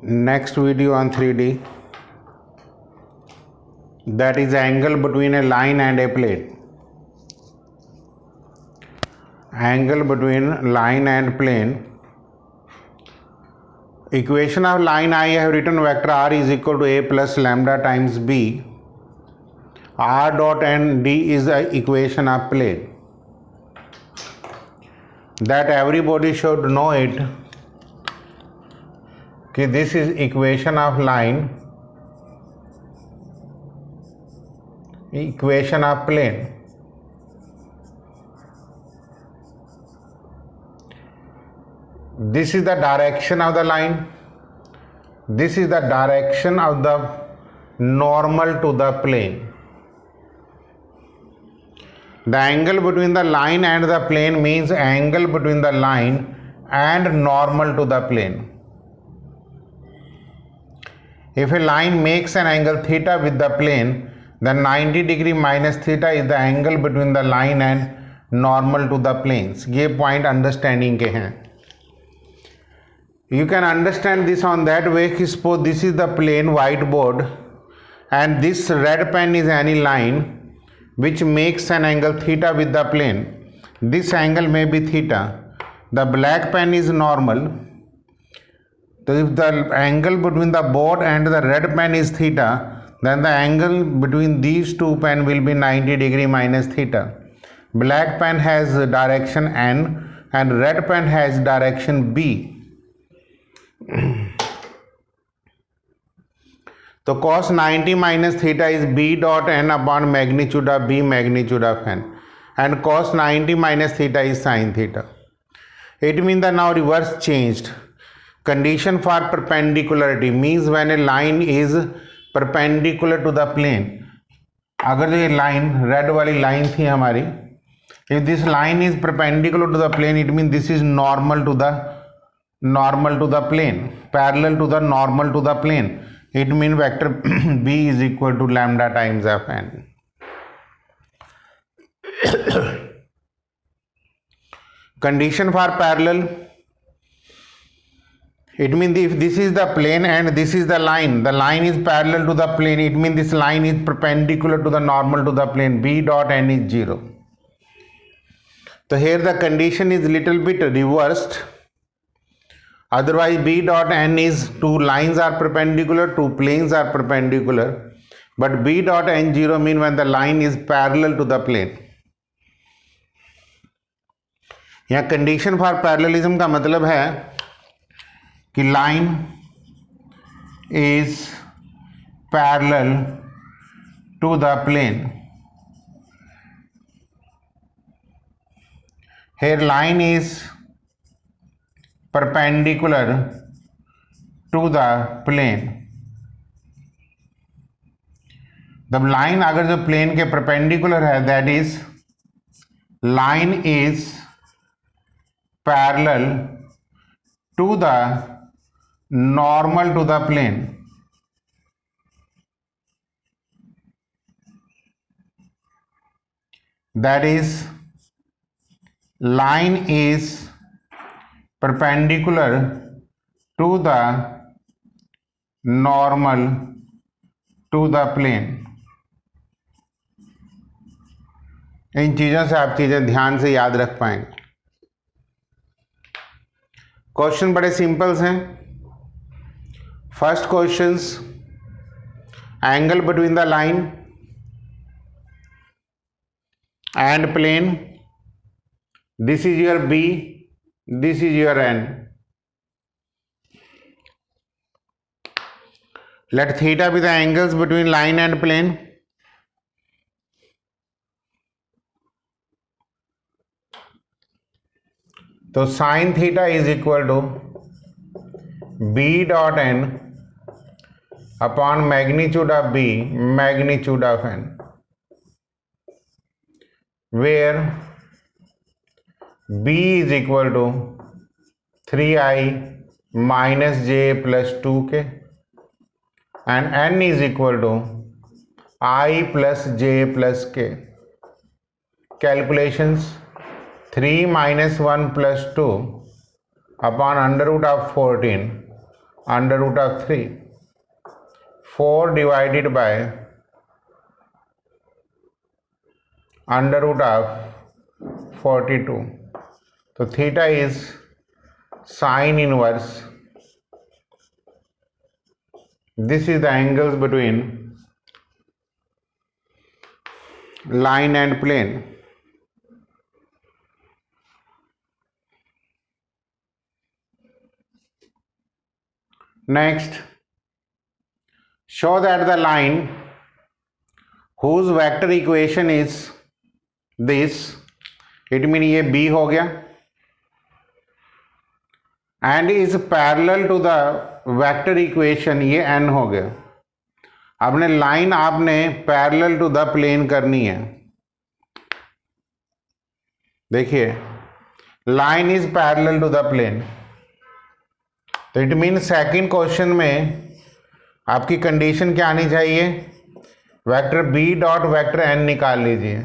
next video on 3D, that is angle between a line and a plane. Angle between line and plane. Equation of line I have written vector r is equal to a plus lambda times b. R dot and d is the equation of plane. That everybody should know it. Okay, this is equation of line, equation of plane. This is the direction of the line. This is the direction of the normal to the plane. The angle between the line and the plane means angle between the line and normal to the plane. If a line makes an angle theta with the plane, then 90 degree minus theta is the angle between the line and normal to the planes. ये point understanding के हैं. You can understand this on that way. Suppose this is the plane whiteboard and this red pen is any line which makes an angle theta with the plane. This angle may be theta. The black pen is normal. So if the angle between the board and the red pen is theta, then the angle between these two pen will be 90 degree minus theta. Black pen has direction N and red pen has direction B. So cos 90 minus theta is b dot n upon magnitude of b magnitude of n, and cos 90 minus theta is sin theta. It means that now reverse changed. Condition for perpendicularity means when a line is perpendicular to the plane. अगर ये line red वाली line थी हमारी, if this line is perpendicular to the plane, it means this is normal to the plane, parallel to the normal to the plane. It means vector b is equal to lambda times f n. Condition for parallel. It means if this is the plane and this is the line is parallel to the plane, it means this line is perpendicular to the normal to the plane. B dot n is 0. So here the condition is little bit reversed. Otherwise b dot n is two lines are perpendicular, two planes are perpendicular, but b dot n 0 mean when the line is parallel to the plane. यहाँ condition for parallelism का मतलब है कि line is parallel to the plane. Here line is perpendicular to the plane. The line अगर जो plane के perpendicular है, that is line is parallel to the normal to the plane. That is line is perpendicular to the normal to the plane. इन चीज़ों से आप चीज़ें ध्यान से याद रख पाएंगे. क्वेश्चन बड़े सिंपल्स हैं. First questions, angle between the line and plane. This is your B, this is your n. Let theta be the angles between line and plane. So sin theta is equal to b dot n upon magnitude of b magnitude of n, where b is equal to 3i minus j plus 2k and n is equal to I plus j plus k. Calculations: 3 minus 1 plus 2 upon under root of 14 under root of 3, 4 divided by under root of 42. तो theta is sine inverse. This is the angles between line and plane. Next, show that the line whose vector equation is this, it means ये B हो गया, and is parallel to the vector equation, ये N हो गया. आपने line आपने parallel to the plane करनी है. देखिए, line is parallel to the plane. तो इट मीन सेकंड क्वेश्चन में आपकी कंडीशन क्या आनी चाहिए? Vector b dot vector n निकाल लीजिए.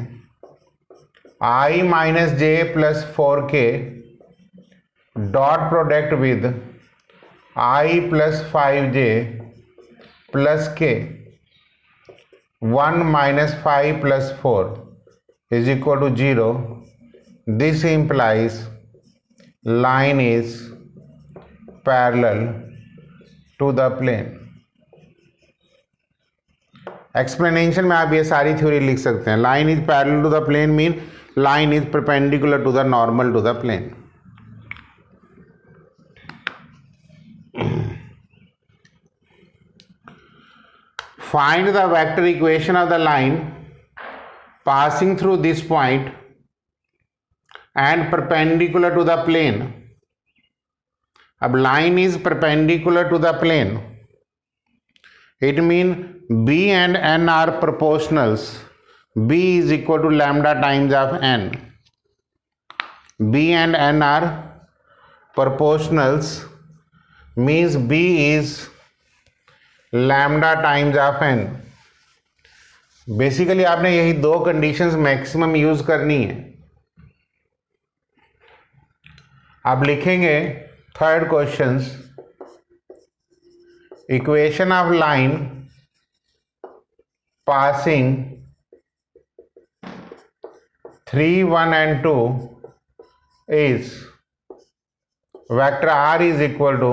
I minus j plus 4k dot product with i plus 5j plus k 1 minus 5 plus 4 is equal to 0. This implies line is parallel to the plane. Explanation में आप ये सारी theory लिख सकते हैं. Line is parallel to the plane mean line is perpendicular to the normal to the plane. Find the vector equation of the line passing through this point and perpendicular to the plane. अब line is perpendicular to the plane. It means B and N are proportionals. B is equal to lambda times of N. B and N are proportionals means B is lambda times of N. Basically आपने यही दो conditions maximum use करनी है. आप लिखेंगे third questions, equation of line passing 3, 1 and 2 is vector R is equal to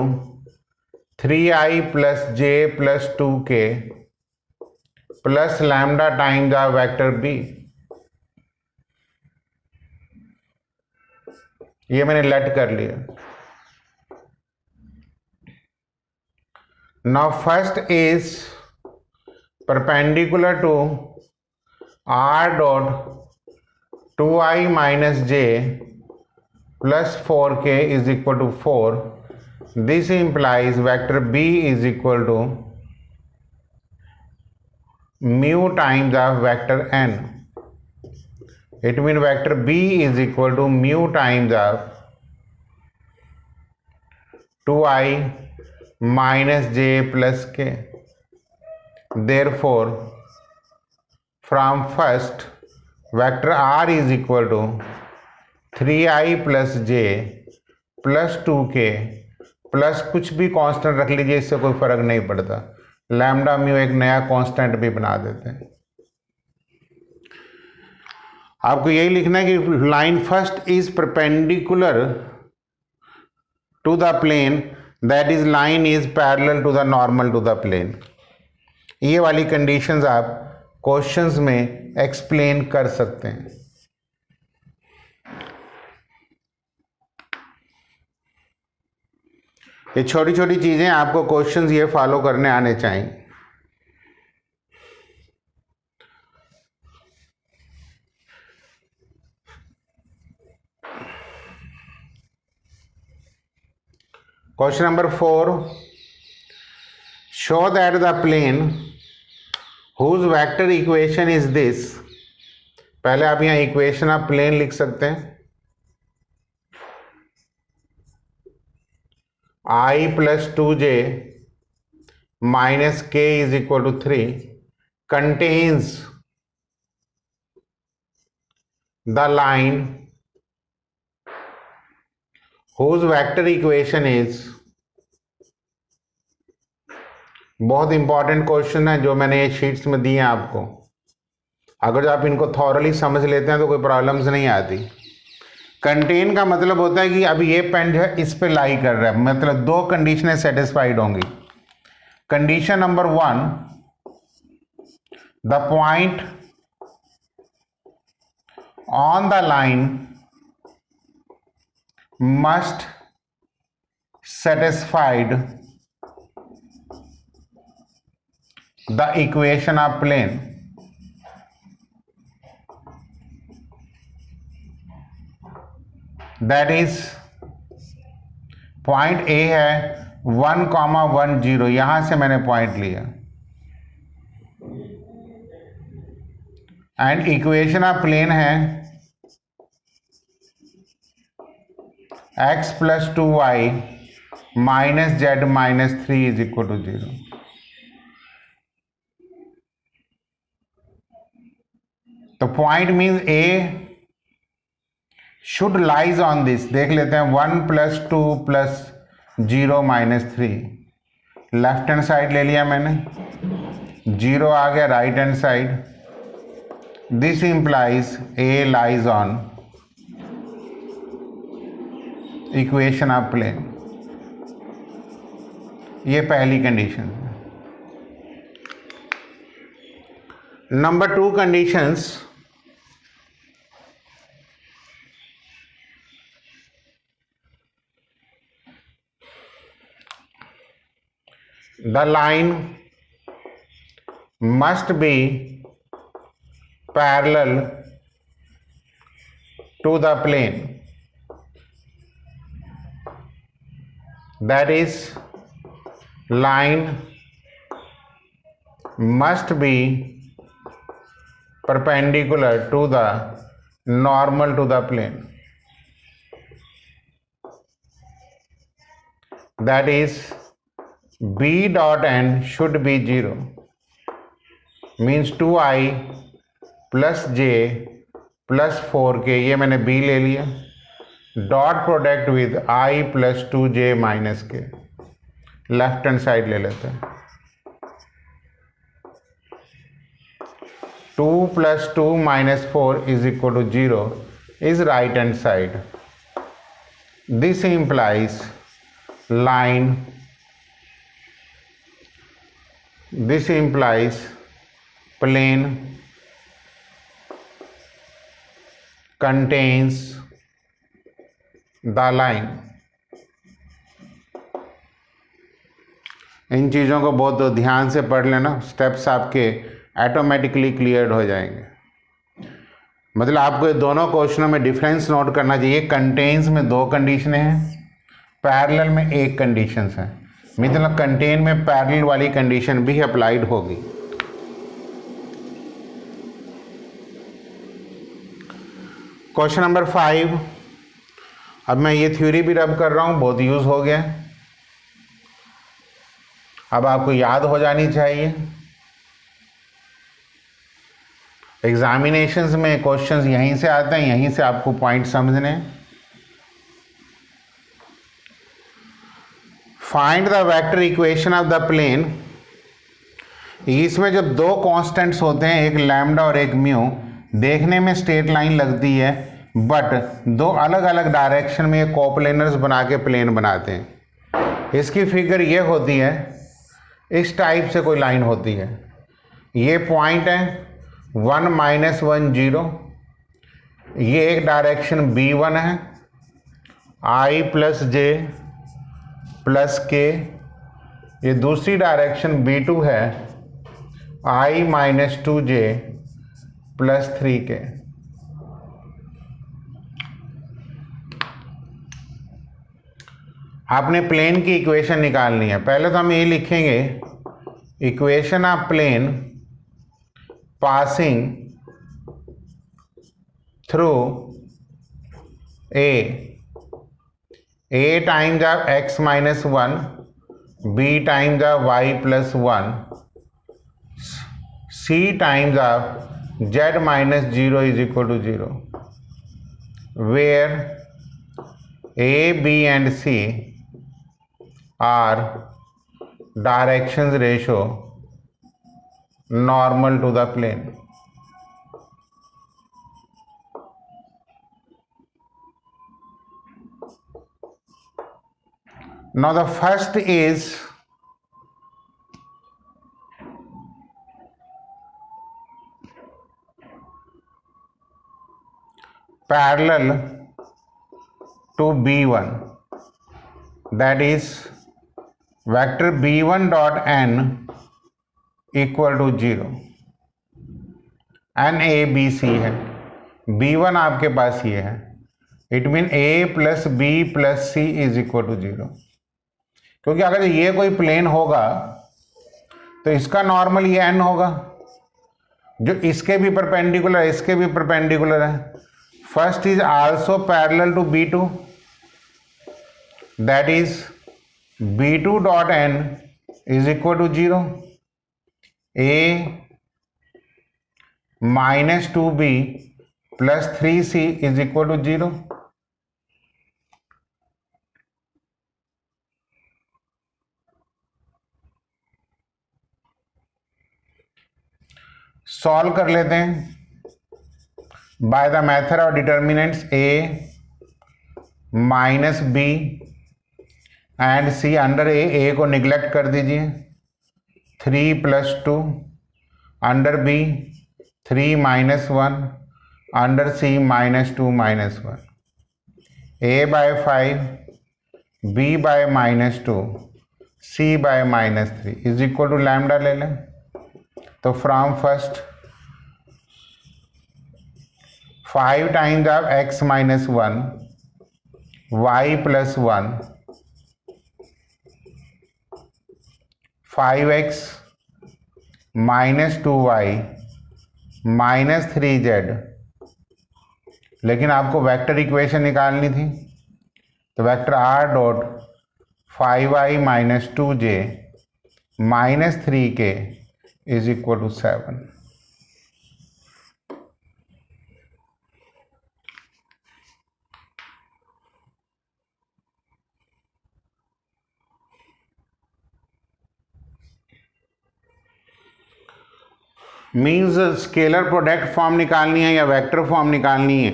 3i plus j plus 2k plus lambda times the vector b. ये मैंने late कर लिया. Now first is perpendicular to r dot 2i minus j plus 4k is equal to 4. This implies vector b is equal to mu times of vector n. It means vector b is equal to mu times of 2i minus j plus k. Therefore, from first vector r is equal to 3i plus j plus 2k plus कुछ भी constant रख लीजिए, इससे कोई फर्क नहीं पड़ता. Lambda mu एक नया कांस्टेंट भी बना देते हैं. आपको यही लिखना है कि line first is perpendicular to the plane, that is line is parallel to the normal to the plane. ये वाली कंडीशंस आप क्वेश्चंस में एक्सप्लेन कर सकते हैं. ये छोटी छोटी चीजें आपको क्वेश्चंस ये फॉलो करने आने चाहिए. Question number 4, show that the plane whose vector equation is this. पहले आप यहाँ इक्वेशन ऑफ प्लेन लिख सकते हैं. I plus 2j minus k is equal to 3 contains the line whose vector equation is बहुत इंपॉर्टेंट क्वेश्चन है जो मैंने ये शीट्स में दिए हैं आपको। अगर आप इनको थॉरली समझ लेते हैं तो कोई प्रॉब्लम्स नहीं आती। कंटेन का मतलब होता है कि अभी ये पेन जो है इस पे लाई कर रहा है, मतलब दो कंडीशनें सेटिस्फाइड होंगी। Condition number 1, the point on the line must satisfied the equation of plane that is point A है 1,10, यहां से मैंने पॉइंट लिया, एंड इक्वेशन ऑफ प्लेन है x + 2y - z - 3 = 0। तो point means A should lies on this. देख लेते हैं 1 + 2 + 0 - 3, लेफ्ट हैंड साइड ले लिया मैंने, 0 आ गया right hand side. This implies A lies on equation of plane. ये पहली कंडीशन है। Number 2 conditions, the line must be parallel to the plane, that is line must be perpendicular to the normal to the plane, that is b dot n should be 0, means 2i plus j plus 4k, ये मैंने b ले लिया, dot product with i plus 2j minus k। Left hand side ले लेते हैं, 2 + 2 - 4 = 0 is right hand side. This implies line, this implies plane contains the line। इन चीज़ों को बहुत ध्यान से पढ़ लेना, स्टेप्स आपके ऑटोमेटिकली क्लियर हो जाएंगे। मतलब आपको ये दोनों क्वेश्चनों में डिफरेंस नोट करना चाहिए। कंटेन्स में 2 कंडीशनें हैं, पैरेलल में 1 कंडीशन है, मतलब कंटेन में पैरेलल वाली कंडीशन भी अप्लाइड होगी। क्वेश्चन नंबर 5, अब मैं ये थ्योरी भी रब कर रहा हूँ, बहुत यूज हो गया, अब आपको याद हो जानी चाहिए। एग्जामिनेशंस में क्वेश्चंस यहीं से आते हैं, यहीं से आपको पॉइंट समझने। Find the vector equation of the plane. इसमें जब 2 कांस्टेंट्स होते हैं, एक लैम्डा और एक म्यू, देखने में स्ट्रेट लाइन लगती है, बट 2 अलग अलग डायरेक्शन में ये कोप्लेनर्स बना के प्लेन बनाते हैं। इसकी फिगर ये होती है, इस टाइप से कोई लाइन होती है, ये पॉइंट है 1 - 1 0, ये एक डायरेक्शन B1 है, I + j + k, ये दूसरी डायरेक्शन B2 है, I - 2j + 3k। आपने प्लेन की इक्वेशन निकालनी है। पहले तो हम ये लिखेंगे, equation of plane passing through a times of x - 1, b times of y + 1, c times of z - 0 = 0, where a, b and c are directions ratio normal to the plane. Now the first is parallel to B1, that is vector B1 dot n equal to 0. n a b c है, B1 आपके पास ये है, it mean a plus B plus C is equal to 0. क्योंकि अगर ये कोई plane होगा तो इसका नॉर्मल ये n होगा, जो इसके भी परपेंडिकुलर है, इसके भी परपेंडिकुलर है. First is also parallel to B2, that is B2 dot n is equal to 0. a minus 2b plus 3c is equal to 0. Solve कर लेते हैं by the method of determinants a minus B and C under a को neglect कर दीजिए. 3 plus 2 under b 3 minus 1 under c minus 2 minus 1. a by 5 b by minus 2 c bye minus 3 is equal to lambda ले लें. तो from first 5 times of x minus 1 y plus 1 5x minus 2y minus 3z. लेकिन आपको vector equation निकालनी थी, तो vector r dot 5y minus 2j minus 3k is equal to 7. Means scalar product form निकालनी है या वेक्टर फॉर्म निकालनी है.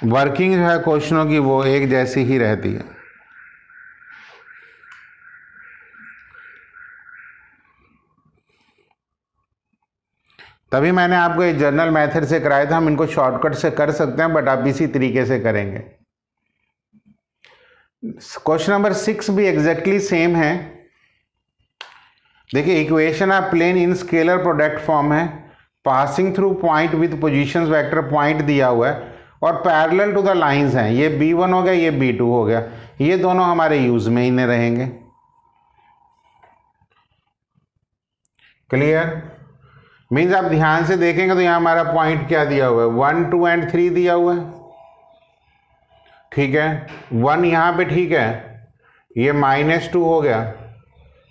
वर्किंग जो है क्वेश्चनों की वो एक जैसी ही रहती है. तभी मैंने आपको ये जर्नल मेथड से कराया था. हम इनको शॉर्टकट से कर सकते हैं, बट आप इसी तरीके से करेंगे. क्वेश्चन नंबर 6 भी एग्जैक्टली सेम है. देखिए, equation of plane in scalar product form है. Passing through point with positions vector point दिया हुआ है और पैरेलल टू द लाइंस हैं. ये B1 हो गया, ये B2 हो गया. ये दोनों हमारे यूज में ही रहेंगे. क्लियर? मीन्स आप ध्यान से देखेंगे तो यहाँ हमारा पॉइंट क्या दिया हुआ है, 1 2 एंड 3 दिया हुआ है. ठीक है, 1 यहाँ पे ठीक है, ये माइनस 2 हो गया,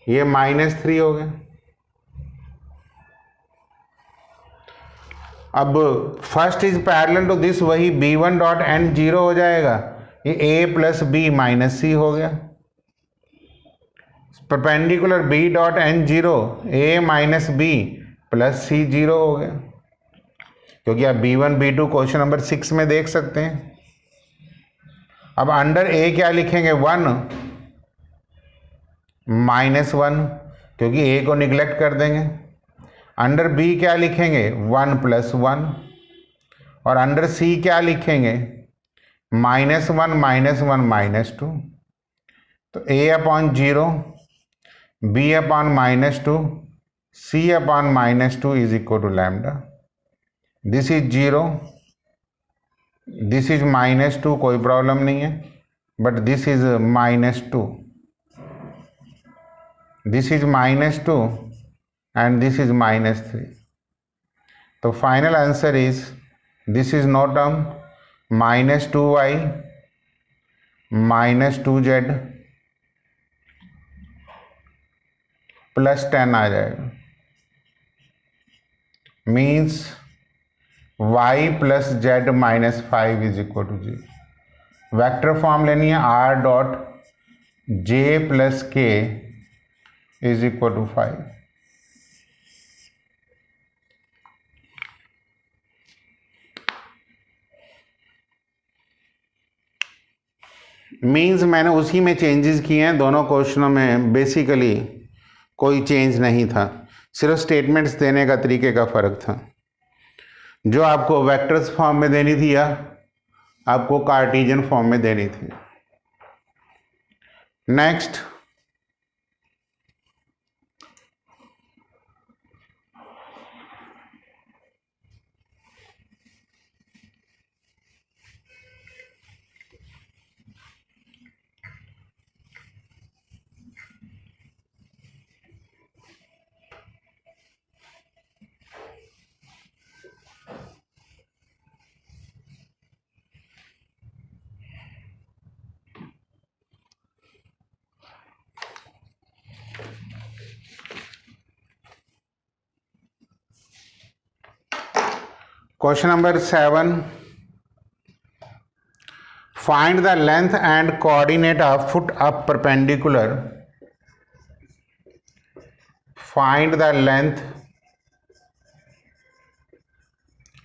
ये माइनस 3 हो गया. अब first is parallel to this, वही B1 डॉट n 0 हो जाएगा. ये a plus b minus c हो गया. Perpendicular b dot n 0 a minus b plus c 0 हो गया. क्योंकि आप B1 B2 क्वेश्चन नंबर 6 में देख सकते हैं. अब अंडर a क्या लिखेंगे, 1 माइनस 1, क्योंकि a को निगलेक्ट कर देंगे. अंडर b क्या लिखेंगे, 1 प्लस 1. और अंडर c क्या लिखेंगे, माइनस 1 माइनस 1 माइनस 2. तो a upon 0 b upon minus 2 c upon minus 2 is equal to lambda. This is 0, this is minus 2, कोई प्रॉब्लम नहीं है. But this is minus 2, this is minus 2 and this is minus 3. तो final answer is this is no term, minus 2y minus 2z plus 10 आ जाएगा. Means y plus z minus 5 is equal to 0. Vector form लेनी है r dot j plus k is equal to 5। Means मैंने उसी में changes किए हैं, दोनों क्वेश्चनों में बेसिकली कोई चेंज नहीं था, सिर्फ स्टेटमेंट्स देने का तरीके का फ़र्क था। जो आपको वेक्टर्स फॉर्म में देनी थी या आपको कार्टेशियन फॉर्म में देनी थी। Next, question number 7, find the length and coordinate of foot of perpendicular. Find the length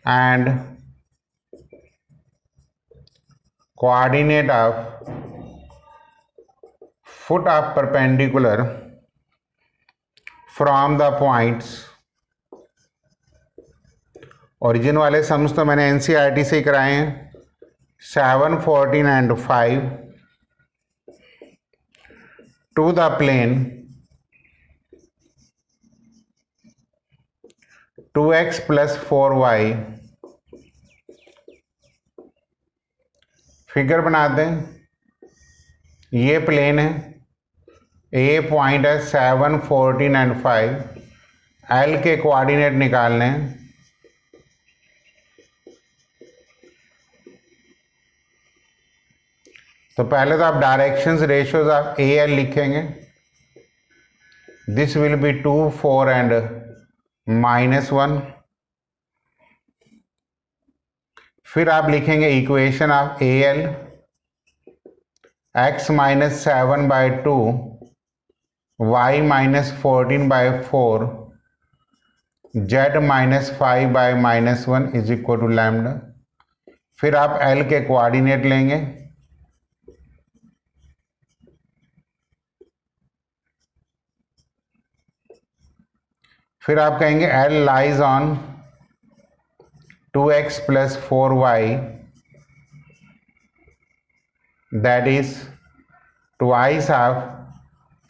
and coordinate of foot of perpendicular from the points. Origin वाले सम्स तो मैंने एनसीईआरटी से ही कराए हैं, 7, 14 and 5 to the plane 2x + 4y। Figure बना दें, ये प्लेन है, ए पॉइंट है 7, 14 एंड 5, एल के कोऑर्डिनेट निकालने हैं। तो पहले तो आप directions ratios of A L लिखेंगे, दिस विल बी 2, 4 एंड -1। फिर आप लिखेंगे equation of A L, x - 7/2 y - 14/4 z - 5/-1 is equal to lambda. फिर आप l के कोऑर्डिनेट लेंगे, फिर आप कहेंगे L lies on 2x + 4y, that is twice of.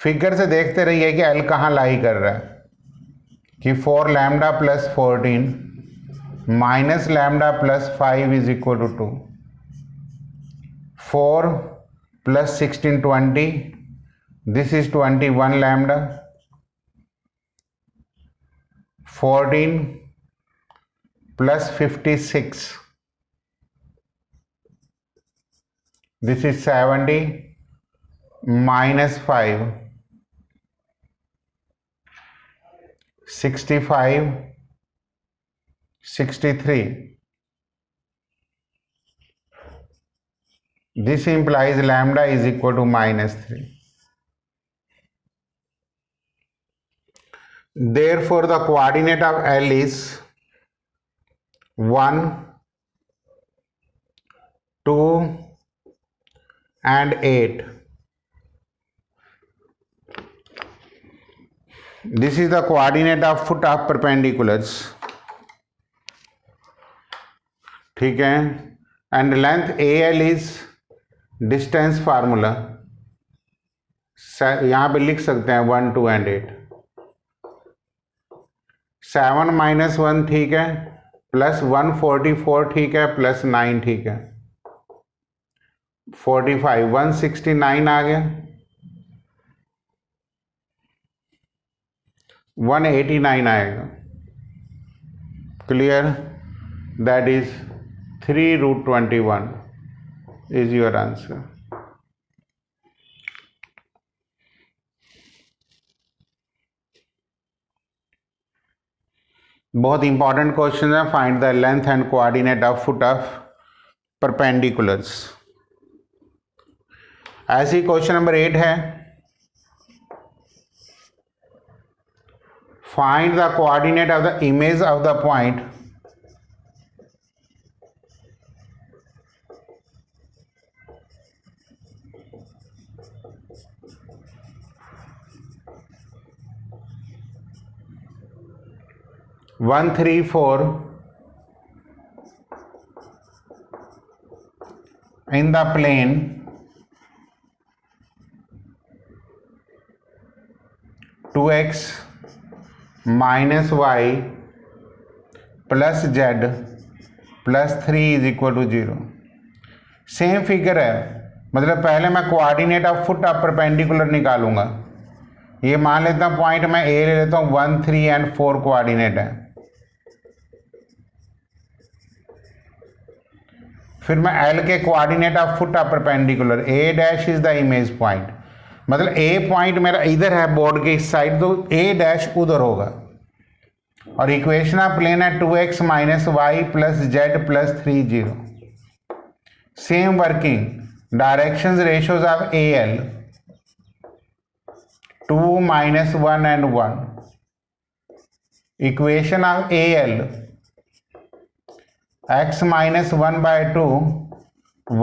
Figure से देखते रहिए कि L कहाँ लाई कर रहा है, कि 4 lambda + 14 minus lambda + 5 is equal to 2, 4 + 16 20, this is 21 lambda, 14 + 56, this is 70 -5, 65, 63. This implies lambda is equal to -3. Therefore, the coordinate of L is 1, 2 and 8. This is the coordinate of foot of perpendiculars. ठीक है, and length AL is distance formula. यहाँ पे लिख सकते हैं 1, 2 and 8. 7 - 1 ठीक है, + 144 ठीक है, + 9 ठीक है, 45, 169 आ गया, 189 आएगा। Clear? That is 3√21 is your answer. बहुत इंपॉर्टेंट क्वेश्चन है। Find the length and coordinate of foot of perpendiculars. ऐसे ही क्वेश्चन नंबर 8 है, Find the coordinate of the image of the point 134 in the plane 2x minus y plus z plus 3 is equal to 0. Same figure है, मतलब पहले मैं coordinate of foot of perpendicular निकालूंगा. ये मान लेता हूँ पॉइंट मैं ए ले लेता हूँ 1, 3 एंड 4 कोऑर्डिनेट है. फिर मैं एल के coordinate of foot of perpendicular A dash is the image point, मतलब ए पॉइंट मेरा इधर है बोर्ड के इस साइड, तो ए डैश उधर होगा. और इक्वेशन ऑफ प्लेन है 2x minus y plus z plus 3 0. Same working, directions ratios of A L 2 minus 1 and 1. Equation of AL x minus 1 by 2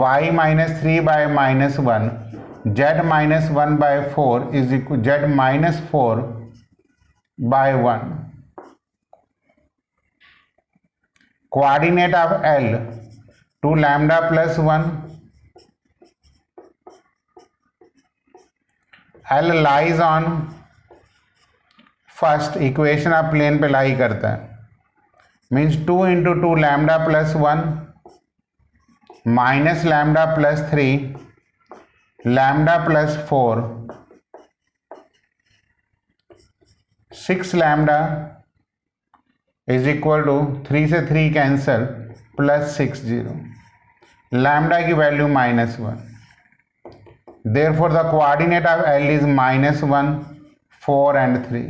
y minus 3 by minus 1 z minus 1 by 4 is equal z minus 4 by 1. Coordinate of L 2 lambda plus 1. L lies on first equation of plane पे lie करता है, means 2 into 2 lambda plus 1 minus lambda plus 3 lambda plus 4 6 lambda is equal to 3 से 3 cancel plus 6 0. Lambda की value -1. Therefore, the coordinate of L is -1, 4 and 3.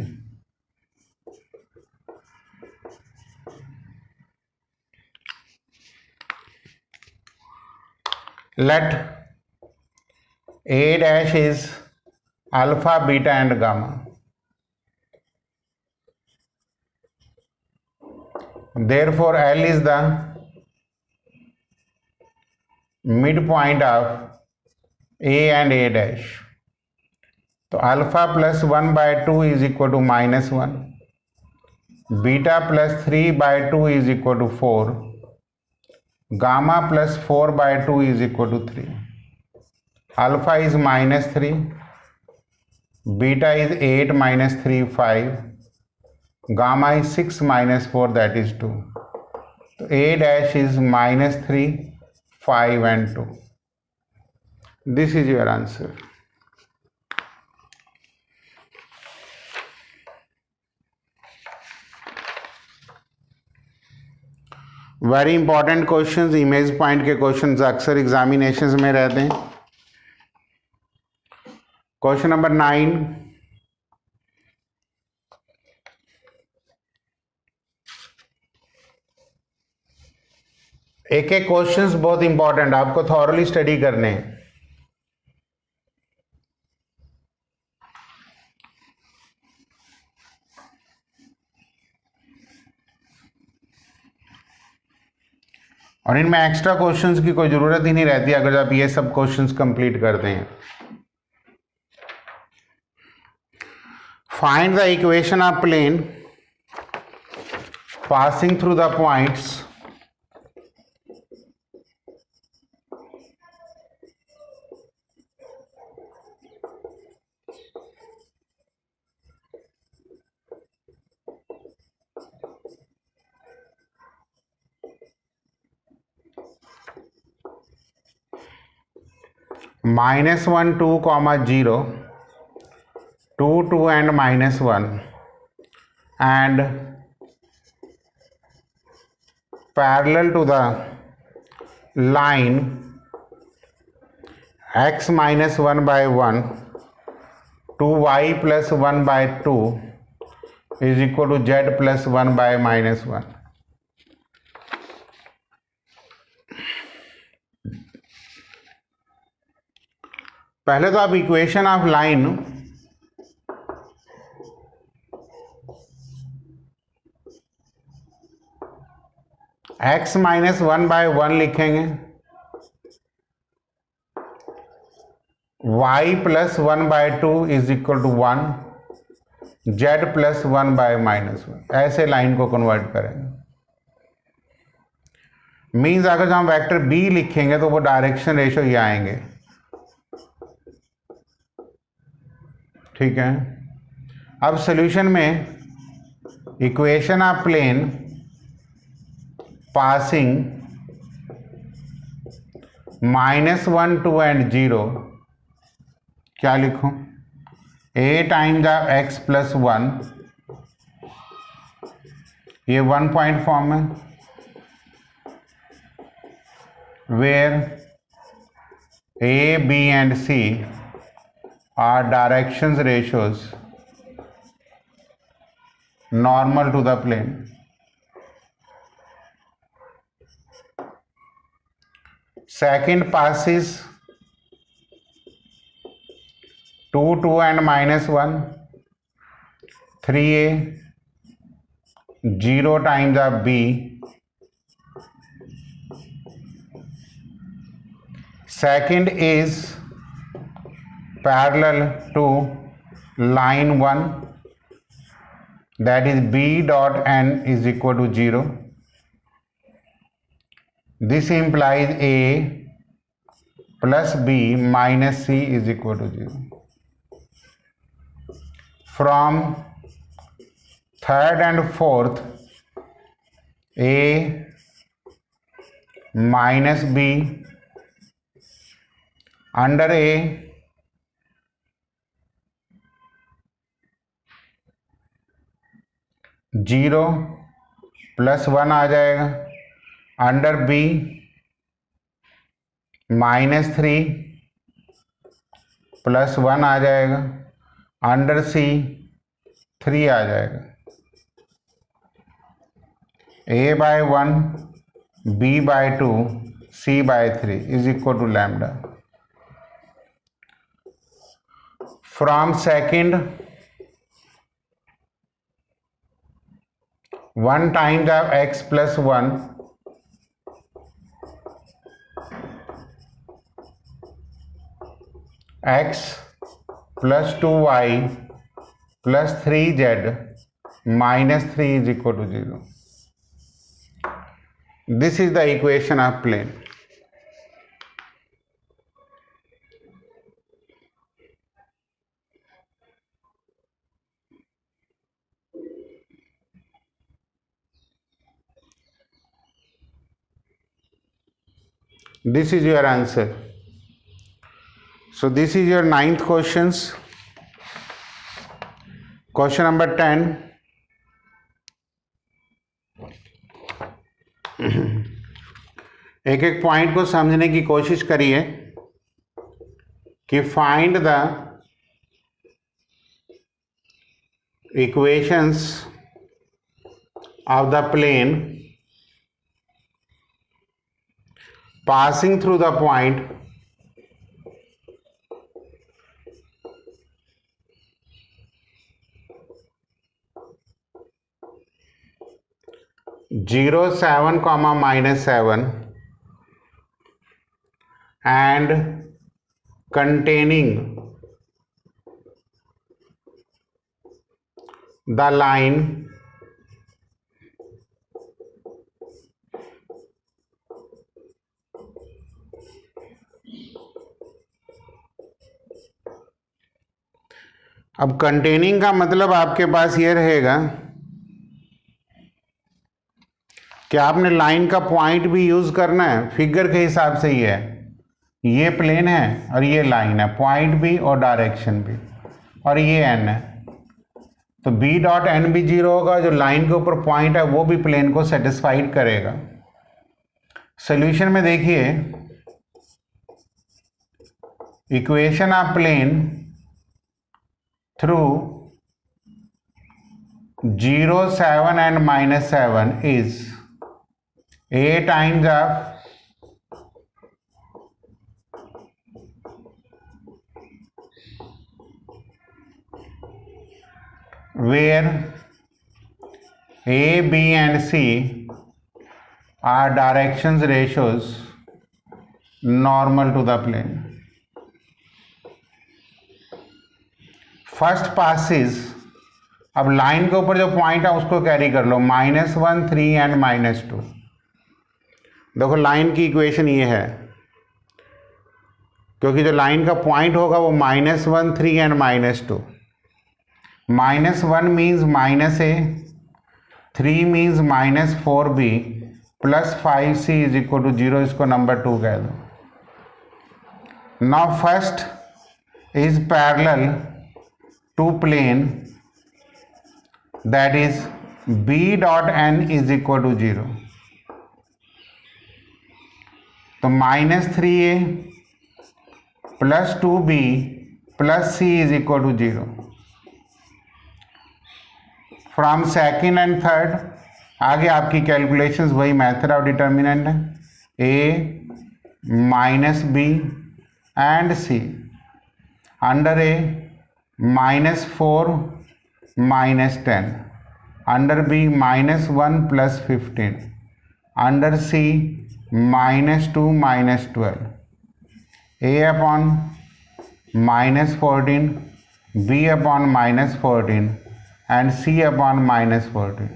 Let A dash is alpha, beta and gamma. Therefore, L is the midpoint of A and A dash. तो alpha plus 1 by 2 is equal to -1, beta plus 3 by 2 is equal to 4, gamma plus 4 by 2 is equal to 3. Alpha is -3, beta is 8 minus 3 5, gamma is 6 minus 4 that is 2. तो A dash is -3, 5 and 2. This is your answer. Very important questions, image point के questions अक्सर examinations में रहते हैं. Question number 9. एक एक questions बहुत important, आपको थॉरली स्टडी करने हैं. और इनमें एक्स्ट्रा क्वेश्चंस की कोई ज़रूरत ही नहीं रहती अगर आप ये सब क्वेश्चंस कंप्लीट करते हैं. Find the equation of plane passing through the points -1 2, 0 2 2 and -1 and parallel to the line x minus 1 by 1 to y plus 1 by 2 is equal to z plus 1 by -1. पहले तो आप equation of line x minus 1/1 लिखेंगे, y plus 1/2 is equal to 1, z plus 1/-1, ऐसे line को convert करेंगे। Means अगर जो हम वेक्टर b लिखेंगे तो वो डायरेक्शन रेशो ये आएंगे, ठीक है। अब सॉल्यूशन में equation of plane passing -1, 2 and 0, क्या लिखूं? a times of x plus 1, ये 1 पॉइंट फॉर्म है, where a, b and c are directions ratios normal to the plane. Second passes 2, 2 and -1, 3a, 0 times of b, second is parallel to line 1, that is b dot n is equal to 0. This implies a plus b minus c is equal to 0. From third and fourth, a minus b under a zero plus 1 आ जाएगा, under b -3 plus 1 आ जाएगा, under c 3 आ जाएगा, a/1 b/2 c/3 is equal to lambda. From second, 1 times of x plus 1, x plus 2y plus 3z minus 3 is equal to 0. This is the equation of plane. This is your answer. So this is your 9th questions. Question number 10. एक एक point को समझने की कोशिश करिए कि find the equations of the plane passing through the point 0, 7, -7 and containing the line अब containing का मतलब आपके पास ये रहेगा कि आपने लाइन का पॉइंट भी यूज करना है, फिगर के हिसाब से ही है, ये प्लेन है और ये लाइन है, पॉइंट भी और डायरेक्शन भी, और ये एन है, तो b डॉट एन भी 0 होगा, जो लाइन के ऊपर पॉइंट है वो भी प्लेन को सेटिस्फाइड करेगा। सॉल्यूशन में देखिए, equation of plane through 0, 7 and -7 is a times of where a, b and c are directions ratios normal to the plane. First passes, अब लाइन के ऊपर जो पॉइंट है उसको कैरी कर लो, -1 3 एंड -2। देखो लाइन की इक्वेशन ये है, क्योंकि जो लाइन का पॉइंट होगा वो -1 3 and -2। -1 means -a, 3 means -4b plus 5c is equal to 0, इसको नंबर 2 कह दो। Now first is parallel to plane, that is b dot n is equal to 0। तो -3a plus 2b plus c is equal to 0। From second and third आगे आपकी calculations वही method of determinant है, a minus b and c। Under a -4 -10, under b -1 plus 15, under c -2 -12, a upon -14, b upon -14 and c upon -14.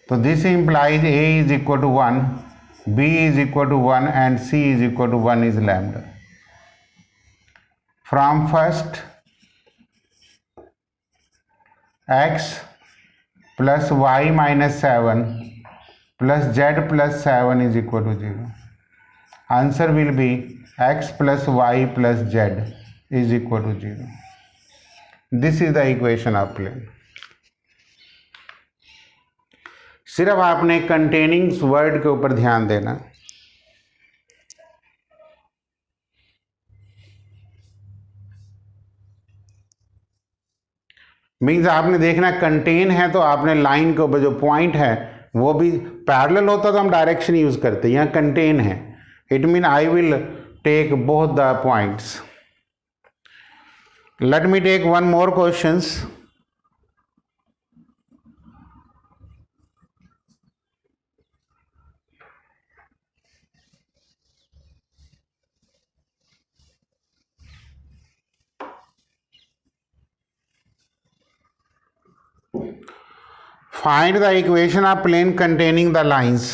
So this implies a is equal to 1, b is equal to 1 and c is equal to 1 is lambda. From first, x plus y minus 7 plus z plus 7 is equal to 0. Answer will be x plus y plus z is equal to 0. This is the equation of plane. सिर्फ आपने containing word के ऊपर ध्यान देना। Means आपने देखना contain है तो आपने लाइन के ऊपर जो पॉइंट है वो भी पैरेलल होता तो हम डायरेक्शन यूज करते, यहाँ कंटेन है, it mean I will take both the points. Let me take one more questions. Find the equation of plane containing the lines.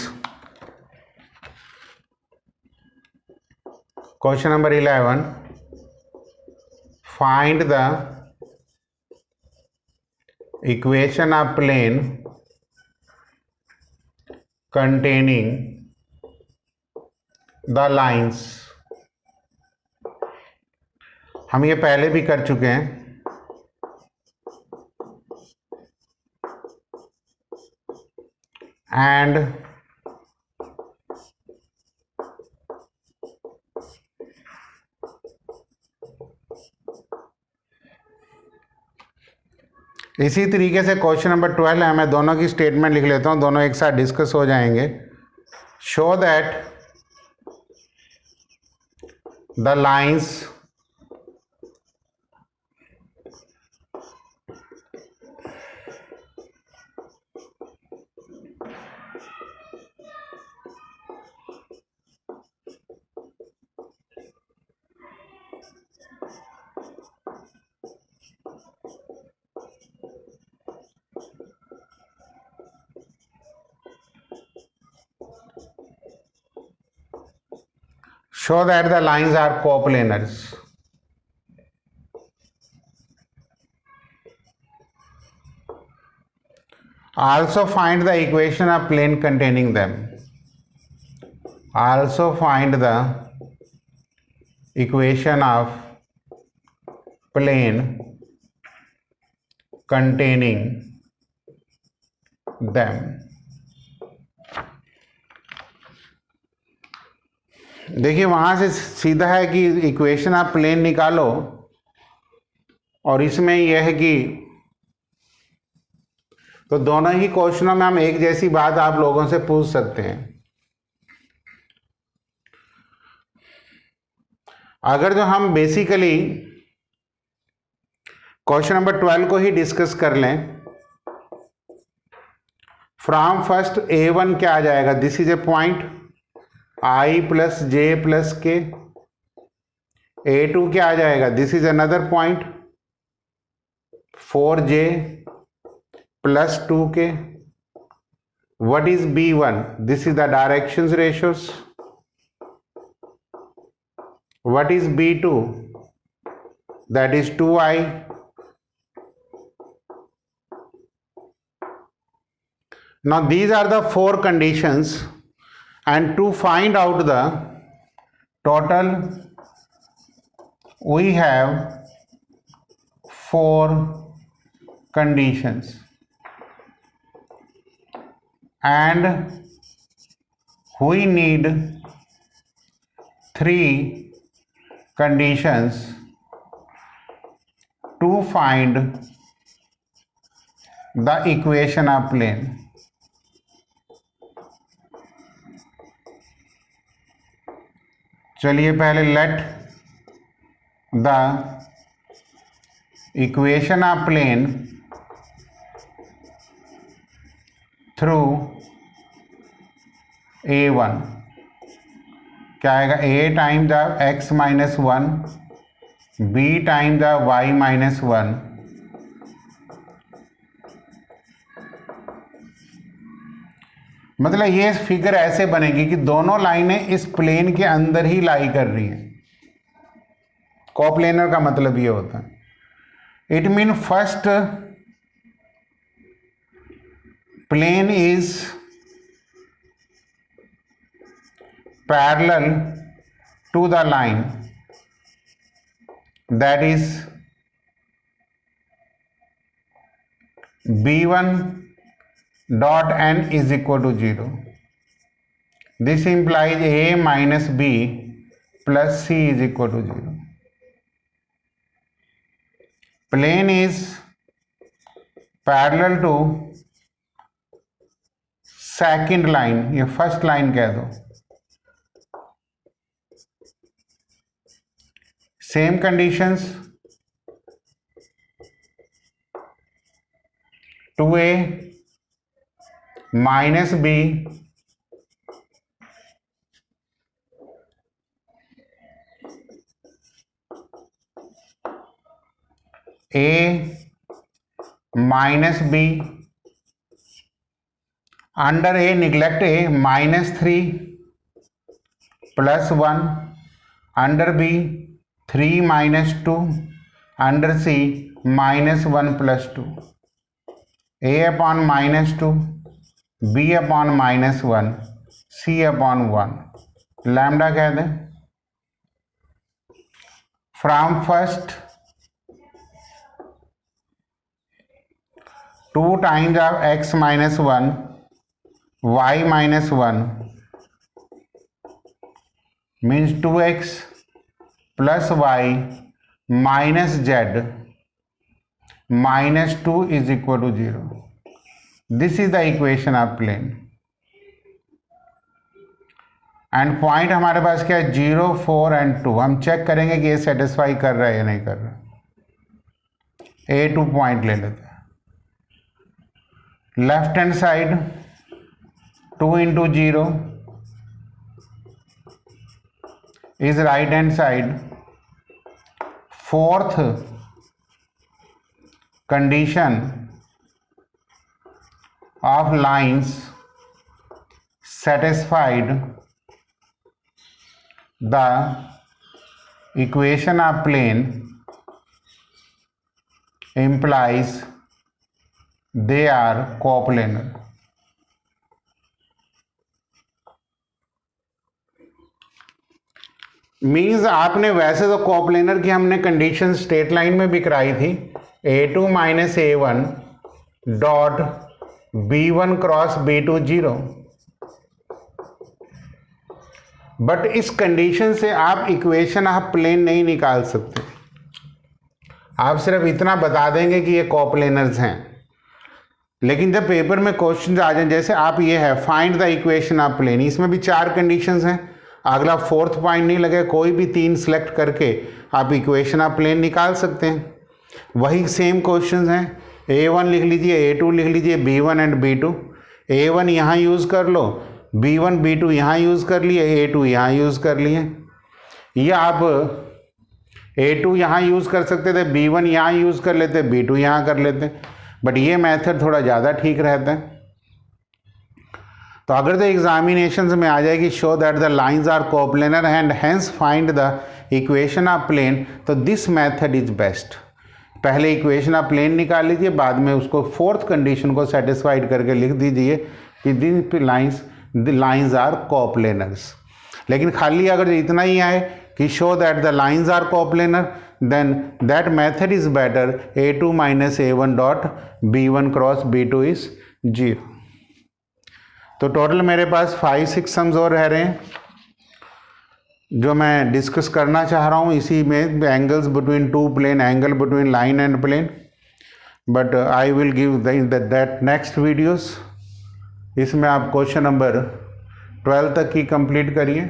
Question number 11. Find the equation of plane containing the lines. हम ये पहले भी कर चुके हैं। And इसी तरीके से क्वेश्चन नंबर 12 है, मैं दोनों की स्टेटमेंट लिख लेता हूं, दोनों एक साथ डिस्कस हो जाएंगे। Show that the lines show that the lines are coplanars. Also find the equation of plane containing them. Also find the equation of plane containing them. देखिए वहां से सीधा है कि इक्वेशन आप प्लेन निकालो, और इसमें यह है कि तो दोनों ही क्वेश्चनों में हम एक जैसी बात आप लोगों से पूछ सकते हैं। अगर जो हम बेसिकली क्वेश्चन नंबर 12 को ही डिस्कस कर लें, फ्रॉम फर्स्ट A1 क्या आ जाएगा, this is a point I plus J plus के। A2 क्या आ जाएगा, this is another point 4J plus 2K। What is B1? This is the directions ratios. What is B2? That is 2I. Now these are the four conditions, and to find out the total we have four conditions, and we need three conditions to find the equation of plane. चलिए पहले let the equation of plane through A1 क्या आएगा, A time the x minus 1, B time the y minus 1, मतलब ये figure ऐसे बनेगी कि दोनों लाइनें इस प्लेन के अंदर ही लाई कर रही हैं। कोप्लेनर का मतलब ये होता है, it mean first plane is parallel to the line that is B1 dot n is equal to 0. This implies A minus B plus C is equal to 0. Plane is parallel to second line, ये first line कह दो। Same conditions, 2A minus B A minus B under A neglect A minus 3 plus 1 under B 3 minus 2 under C minus 1 plus 2, A upon minus 2, B upon minus 1, C upon 1, lambda कह दें। From first 2 times of x minus 1, y minus 1 means 2x plus y minus z minus 2 is equal to 0. This is the equation of plane. And point हमारे पास क्या है, 0, 4 and 2। हम check करेंगे कि ये satisfy कर रहा है या नहीं कर रहा। A2 पॉइंट ले लेते हैं। Left hand side 2 into 0 is right hand side। Fourth condition of lines satisfied the equation of plane implies they are coplanar. Means आपने वैसे तो कोप्लेनर की हमने कंडीशन स्ट्रेट लाइन में भी कराई थी, A2 minus A1 dot B1 cross B2 0, but इस कंडीशन से आप इक्वेशन ऑफ प्लेन नहीं निकाल सकते। आप सिर्फ इतना बता देंगे कि ये कोप्लेनर्स हैं, लेकिन जब पेपर में क्वेश्चन आ जाए, जैसे आप ये है find the equation of plane, इसमें भी 4 कंडीशंस हैं। अगला फोर्थ पॉइंट नहीं लगे, कोई भी 3 सेलेक्ट करके आप इक्वेशन ऑफ प्लेन निकाल सकते हैं। वही सेम क्वेश्चंस हैं, A1 लिख लीजिए, A2 लिख लीजिए, B1 एंड B2। A1 यहाँ यूज़ कर लो, B1 B2 यहाँ यूज़ कर लिए, A2 यहाँ यूज़ कर लिए, या आप A2 यहाँ यूज़ कर सकते थे, B1 यहाँ यूज़ कर लेते, B2 यहाँ कर लेते, बट ये मेथड थोड़ा ज़्यादा ठीक रहता है। तो अगर तो एग्जामिनेशन में आ जाएगी show that the lines are coplanar and hence find the equation of plane, तो दिस मेथड इज बेस्ट। पहले इक्वेशन ऑफ प्लेन निकाल लीजिए, बाद में उसको फोर्थ कंडीशन को सेटिस्फाइड करके लिख दीजिए कि दिस लाइंस आर कोप्लेनर्स। लेकिन खाली अगर इतना ही आए कि show that the lines are coplanar, then that method is better, A2 minus A1 dot B1 cross B2 is 0। तो टोटल मेरे पास 5-6 सम्स और रह रहे हैं जो मैं डिस्कस करना चाह रहा हूँ इसी में, angles between two plane, angle between line and plane, but I will give that next videos. इसमें आप क्वेश्चन नंबर 12 तक की कंप्लीट करिए।